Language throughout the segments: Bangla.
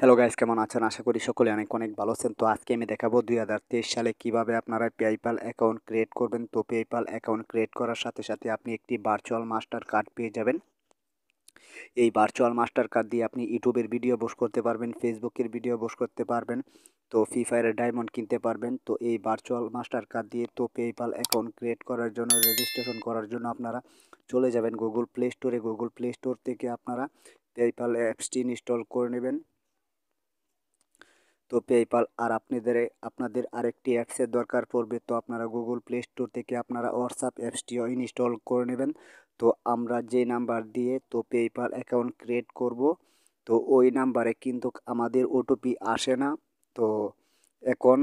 হ্যালো গাইস, কেমন আছেন? আশা করি সকলে অনেক অনেক ভালো আছেন। তো আজকে আমি দেখাবো 2023 সালে কিভাবে আপনারা পেপ্যাল অ্যাকাউন্ট ক্রিয়েট করবেন। তো পেপ্যাল অ্যাকাউন্ট ক্রিয়েট করার সাথে সাথে আপনি একটি ভার্চুয়াল মাস্টার কার্ড পেয়ে যাবেন। এই ভার্চুয়াল মাস্টার কার্ড দিয়ে আপনি ইউটিউবের ভিডিও পোস্ট করতে পারবেন, ফেসবুকের ভিডিও পোস্ট করতে পারবেন, তো ফ্রি ফায়ারের ডায়মন্ড কিনতে পারবেন। তো এই ভার্চুয়াল মাস্টার কার্ড দিয়ে তো পেপ্যাল অ্যাকাউন্ট ক্রিয়েট করার জন্য, রেজিস্ট্রেশন করার জন্য আপনারা চলে যাবেন গুগল প্লে স্টোরে। গুগল প্লে স্টোর থেকে আপনারা পেপ্যাল অ্যাপসটি ইনস্টল করে নেবেন। তো পেপ্যাল আর আপনাদের আরেকটি অ্যাপসের দরকার পড়বে। তো আপনারা গুগল প্লে স্টোর থেকে আপনারা হোয়াটসঅ্যাপ অ্যাপসটিও ইনস্টল করে নেবেন। তো আমরা যে নাম্বার দিয়ে তো পেপ্যাল অ্যাকাউন্ট ক্রিয়েট করব, তো ওই নাম্বারে কিন্তু আমাদের ওটিপি আসে না। তো এখন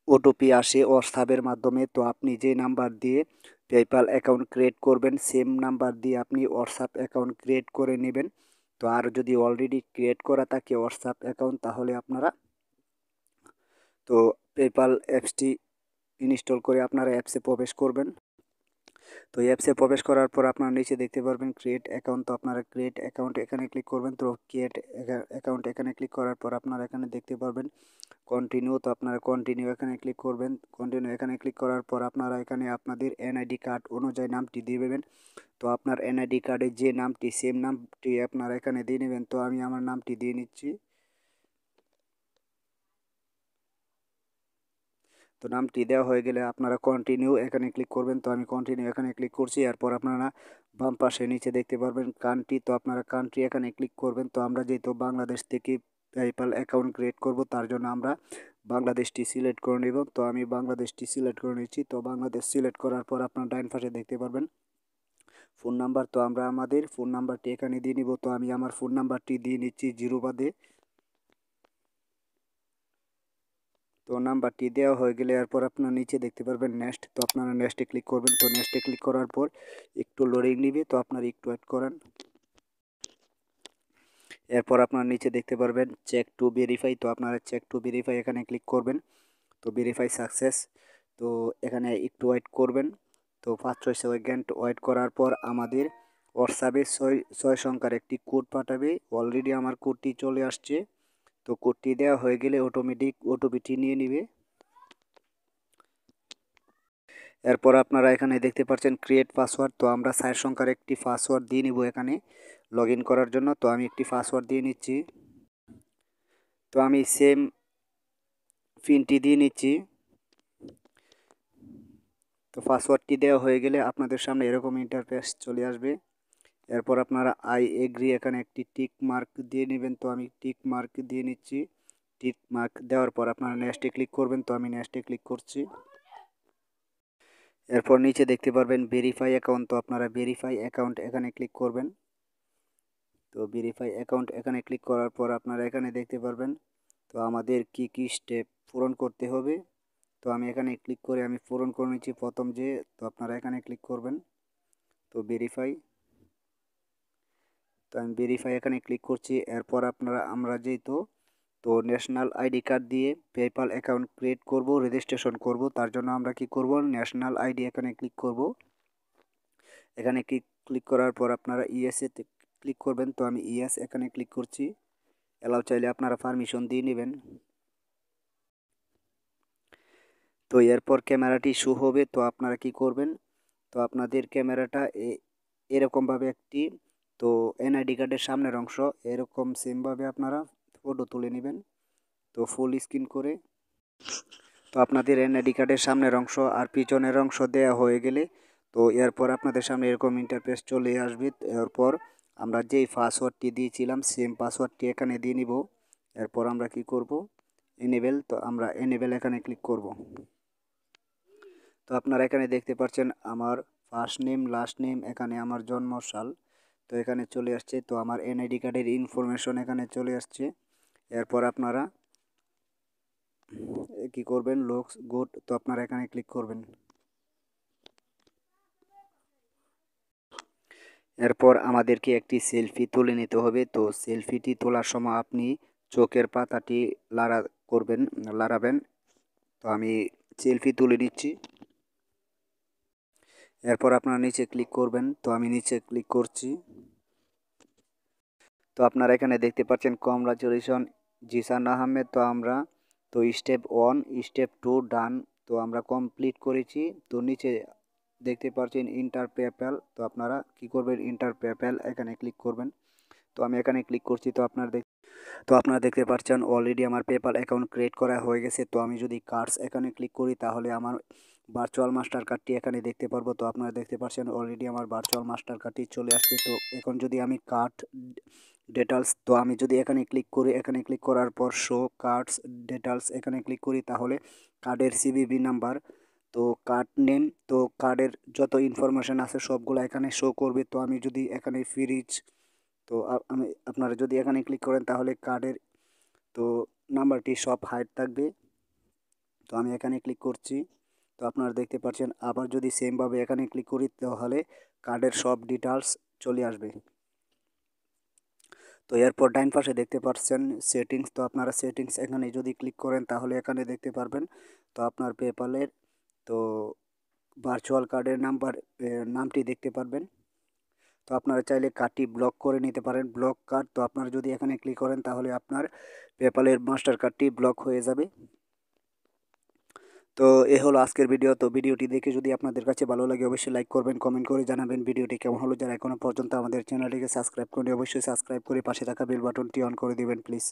ওটিপি আসে হোয়াটসঅ্যাপের মাধ্যমে। তো আপনি যে নাম্বার দিয়ে পেপ্যাল অ্যাকাউন্ট ক্রিয়েট করবেন, সেম নাম্বার দিয়ে আপনি হোয়াটসঅ্যাপ অ্যাকাউন্ট ক্রিয়েট করে নেবেন। তো আর যদি অলরেডি ক্রিয়েট করা থাকে হোয়াটসঅ্যাপ অ্যাকাউন্ট, তাহলে আপনারা তো পেপ্যাল অ্যাপসটি ইনস্টল করে আপনারা অ্যাপসে প্রবেশ করবেন। তো অ্যাপসে প্রবেশ করার পর আপনারা নিচে দেখতে পারবেন ক্রিয়েট অ্যাকাউন্ট। তো আপনারা ক্রিয়েট অ্যাকাউন্ট এখানে ক্লিক করবেন। তো ক্রিয়েট অ্যাকাউন্ট এখানে ক্লিক করার পর আপনারা এখানে দেখতে পারবেন কন্টিনিউ। তো আপনারা কন্টিনিউ এখানে ক্লিক করবেন। কন্টিনিউ এখানে ক্লিক করার পর আপনারা এখানে আপনাদের এনআইডি কার্ড অনুযায়ী নামটি দিয়ে দেবেন। তো আপনার এনআইডি কার্ডে যে নামটি, সেম নামটি আপনারা এখানে দিয়ে নেবেন। তো আমি আমার নামটি দিয়ে নিচ্ছি। তো নামটি দেওয়া হয়ে গেলে আপনারা কন্টিনিউ এখানে ক্লিক করবেন। তো আমি কন্টিনিউ এখানে ক্লিক করছি। এরপর আপনারা বাম পাশে নিচে দেখতে পারবেন কান্ট্রি। তো আপনারা কান্ট্রি এখানে ক্লিক করবেন। তো আমরা যেহেতু বাংলাদেশ থেকে পেপ্যাল অ্যাকাউন্ট ক্রিয়েট করব, তার জন্য আমরা বাংলাদেশটি সিলেক্ট করে নেব। তো আমি বাংলাদেশটি সিলেক্ট করে নিচ্ছি। তো বাংলাদেশ সিলেক্ট করার পর আপনার ডাইন পাশে দেখতে পারবেন ফোন নাম্বার। তো আমরা আমাদের ফোন নাম্বারটি এখানে দিয়ে নিব। তো আমি আমার ফোন নাম্বারটি দিয়ে নিচ্ছি 0 বাদে। তো নাম্বারটি দেওয়া হয়ে গেলে এরপর আপনার নিচে দেখতে পারবেন নেক্সট। তো আপনারা নেক্সটে ক্লিক করবেন। তো নেক্সটে ক্লিক করার পর একটু লোডিং নিবে, তো আপনারা একটু ওয়েট করেন। এরপর আপনার নিচে দেখতে পারবেন চেক টু ভেরিফাই। তো আপনারা চেক টু ভেরিফাই এখানে ক্লিক করবেন। তো ভেরিফাই সাকসেস। তো এখানে একটু ওয়েট করবেন। তো 5-6 সেকেন্ড ওয়েট করার পর আমাদের হোয়াটসঅ্যাপে 6 সংখ্যার একটি কোড পাঠাবে। অলরেডি আমার কোডটি চলে আসছে। তো কোডটি দেওয়া হয়ে গেলে অটোমেটিক ওটিপিটি নিয়ে নিবে। এরপর আপনারা এখানে দেখতে পাচ্ছেন ক্রিয়েট পাসওয়ার্ড। তো আমরা 4 সংখ্যার একটি পাসওয়ার্ড দিয়ে নিব এখানে লগ ইন করার জন্য। তো আমি একটি পাসওয়ার্ড দিয়ে নিচ্ছি। তো আমি সেম পিনটি দিয়ে নিচ্ছি। তো পাসওয়ার্ডটি দেওয়া হয়ে গেলে আপনাদের সামনে এরকম ইন্টারফেস চলে আসবে। এরপর আপনারা আই এগ্রি এখানে একটি টিক মার্ক দিয়ে নেবেন। তো আমি টিক মার্ক দিয়ে নিচ্ছি। টিক মার্ক দেওয়ার পর আপনারা নেক্সটে ক্লিক করবেন। তো আমি নেক্সটে ক্লিক করছি। এরপর নিচে দেখতে পারবেন ভেরিফাই অ্যাকাউন্ট। তো আপনারা ভেরিফাই অ্যাকাউন্ট এখানে ক্লিক করবেন। তো ভেরিফাই অ্যাকাউন্ট এখানে ক্লিক করার পর আপনারা এখানে দেখতে পারবেন তো আমাদের কি কি স্টেপ পূরণ করতে হবে। তো আমি এখানে ক্লিক করে আমি পূরণ করে নিচ্ছি প্রথম যে। তো আপনারা এখানে ক্লিক করবেন। তো ভেরিফাই। তো আমি ভেরিফাই এখানে ক্লিক করছি। এরপর আমরা যেহেতু তো ন্যাশনাল আইডি কার্ড দিয়ে পেপ্যাল অ্যাকাউন্ট ক্রিয়েট করব, রেজিস্ট্রেশন করব, তার জন্য আমরা কি করব, ন্যাশনাল আইডি এখানে ক্লিক করব। এখানে ক্লিক করার পর আপনারা ইএসএ তে ক্লিক করবেন। তো আমি ইএস এখানে ক্লিক করছি। অ্যালাউ চাইলে আপনারা পারমিশন দিয়ে নেবেন। তো এরপর ক্যামেরাটি শো হবে। তো আপনারা কি করবেন, তো আপনাদের ক্যামেরাটা এরকমভাবে একটি তো এনআইডি কার্ডের সামনের অংশ এরকম সেমভাবে আপনারা ফটো তুলে নেবেন। তো ফুল স্ক্রিন করে। তো আপনাদের এনআইডি কার্ডের সামনের অংশ আর পিছনের অংশ দেওয়া হয়ে গেলে তো এরপর আপনাদের সামনে এরকম ইন্টারফেস চলে আসবে। এরপর আমরা যেই পাসওয়ার্ডটি দিয়েছিলাম সেম পাসওয়ার্ডটি এখানে দিয়ে নিব। এরপর আমরা কি করব, এনেবেল। তো আমরা এনেবেল এখানে ক্লিক করব। তো আপনারা এখানে দেখতে পাচ্ছেন আমার ফার্স্ট নেম, লাস্ট নেম, এখানে আমার জন্মসাল তো এখানে চলে আসছে। তো আমার এনআইডি কার্ডের ইনফরমেশন এখানে চলে আসছে। এরপর আপনারা কি করবেন, লুকস গুড। তো আপনারা এখানে ক্লিক করবেন। এরপর আমাদেরকে একটি সেলফি তুলে নিতে হবে। তো সেলফিটি তোলার সময় আপনি চোখের পাতাটি লড়াবেন। তো আমি সেলফি তুলে নিচ্ছি। এরপর আপনারা নিচে ক্লিক করবেন। তো আমি নিচে ক্লিক করছি। তো আপনারা এখানে দেখতে পাচ্ছেন কংগ্রাচুলেশন, জিসান আহমেদ। তো আমরা তো স্টেপ 1 স্টেপ 2 ডান, তো আমরা কমপ্লিট করেছি। তো নিচে দেখতে পাচ্ছেন ইন্টার পেপ্যাল, তো আপনারা কি করবেন ইন্টার পেপ্যাল এখানে ক্লিক করবেন। তো আমি এখানে ক্লিক করছি। তো আপনারা দেখতে পাচ্ছেন অলরেডি আমার পেপ্যাল অ্যাকাউন্ট ক্রিয়েট করা হয়ে গেছে। তো আমি যদি কার্ডস এখানে ক্লিক করি তাহলে আমার ভার্চুয়াল মাস্টার কার্ডটি এখানে দেখতে পারবো। তো আপনারা দেখতে পাচ্ছেন অলরেডি আমার ভার্চুয়াল মাস্টার কার্ডটি চলে আসছে। তো এখন যদি আমি কার্ড ডিটেলস, তো আমি যদি এখানে ক্লিক করি, এখানে ক্লিক করার পর শো কার্ডস ডিটেলস এখানে ক্লিক করি তাহলে কার্ডের সিভিভি নাম্বার, তো কার্ড নেম, তো কার্ডের যত ইনফরমেশন আছে সবগুলো এখানে শো করবে। তো আমি যদি এখানে ফ্রিজ, তো আমি আপনারা যদি এখানে ক্লিক করেন তাহলে কার্ডের তো নাম্বারটি সব হাইড থাকবে। তো আমি এখানে ক্লিক করছি। তো আপনারা দেখতে পাচ্ছেন আবার যদি সেমভাবে এখানে ক্লিক করি তাহলে কার্ডের সব ডিটেলস চলে আসবে। তো এরপর ডাইন পাশে দেখতে পাচ্ছেন সেটিংস, তো আপনারা সেটিংস এখানে যদি ক্লিক করেন তাহলে এখানে দেখতে পারবেন তো আপনার পেপ্যালের তো ভার্চুয়াল কার্ডের নামটি দেখতে পারবেন। তো আপনারা চাইলে কার্ডটি ব্লক করে নিতে পারেন, ব্লক কার্ড। তো আপনারা যদি এখানে ক্লিক করেন তাহলে আপনার পেপ্যালের মাস্টার কার্ডটি ব্লক হয়ে যাবে। তো এ হলো আজকের ভিডিও। তো ভিডিওটি দেখে যদি আপনাদের কাছে ভালো লাগে অবশ্যই লাইক করবেন, কমেন্ট করে জানাবেন ভিডিওটি কেমন হলো। যারা এখনো পর্যন্ত আমাদের চ্যানেলটিকে সাবস্ক্রাইব করেনি অবশ্যই সাবস্ক্রাইব করে পাশে থাকা বেল বাটনটি অন করে দিবেন প্লিজ।